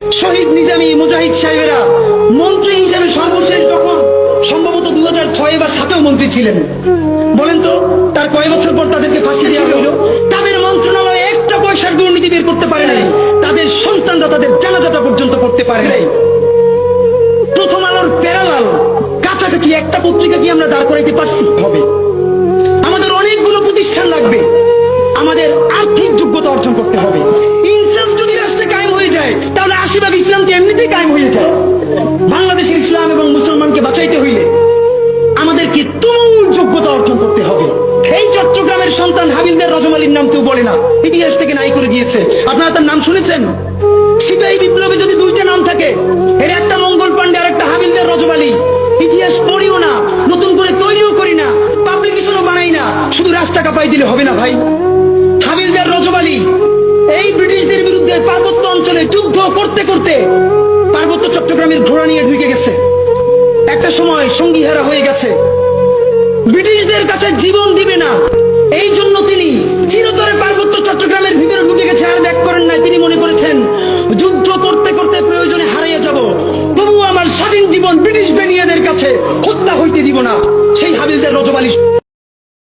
শহীদ নিজামী মুজাহিদ সাহেবেরা মন্ত্রী হিসেবে সর্বশেষ যখন সম্ভবত 2006 বা 2007 মন্ত্রী ছিলেন, বলেন তো তার কয় বছর পর তাদেরকে ফাঁসি দেওয়া হইল? তাদের মন্ত্রণালয়ে একটা পয়সার দুর্নীতি বের করতে পারে নাই, তাদের সন্তানরা তাদের জানাজাটা পর্যন্ত করতে পারে নাই। প্রথম আলোর প্যারালাল কাছাকাছি একটা পত্রিকা কি আমরা দাঁড় করাইতে পারছি? হবে। আমাদের অনেকগুলো প্রতিষ্ঠান লাগবে, আমাদের আর্থিক যোগ্যতা অর্জন করতে হবে। ইনসাফ যদি রাষ্ট্রে কায়েম হয়ে যায়, তাহলে 80% ইসলাম তো এমনিতেই কায়েম হয়ে যায়। বাংলাদেশের ইসলাম এবং মুসলমানকে বাঁচাইতে হইলে আমাদেরকে তুমুল যোগ্যতা অর্জন করতে হবে। এই চট্টগ্রামের সন্তান হাবিলদার রজমালির নাম কেউ বলে না, ইতিহাস থেকে নাই করে দিয়েছে। আপনারা তার নাম শুনেছেন? সিপাহী বিপ্লবে যদি দুইটা নাম থাকে, এর একটা মঙ্গল পান্ডে আর একটা হাবিলদার রজমালি, ইতিহাস পড়িও না, নতুন করে তৈরিও করি না, পাবলিকেশনও বানাই না, শুধু রাস্তা কাঁপাই দিলে হবে না ভাই। হাবিলদার রজমালি এই ব্রিটিশদের বিরুদ্ধে পার্বত্য অঞ্চলে যুদ্ধ করতে করতে পার্বত্য চট্টগ্রামের ঘোড়া নিয়ে ঢুকে গেছে। একটা সময় সঙ্গীহারা হয়ে গেছে, ব্রিটিশদের কাছে জীবন দিবে না, এই জন্য তিনি চিরতরে পার্বত্য চট্টগ্রামের ভিতরে ঢুকে গেছে, আর ব্যাক করেন নাই। তিনি মনে করেছেন যুদ্ধ করতে করতে প্রয়োজনে হারিয়ে যাব, তবুও আমার স্বাধীন জীবন ব্রিটিশ বেনিয়াদের কাছে হত্যা হইতে দিব না। সেই হাবিলদার রজমালি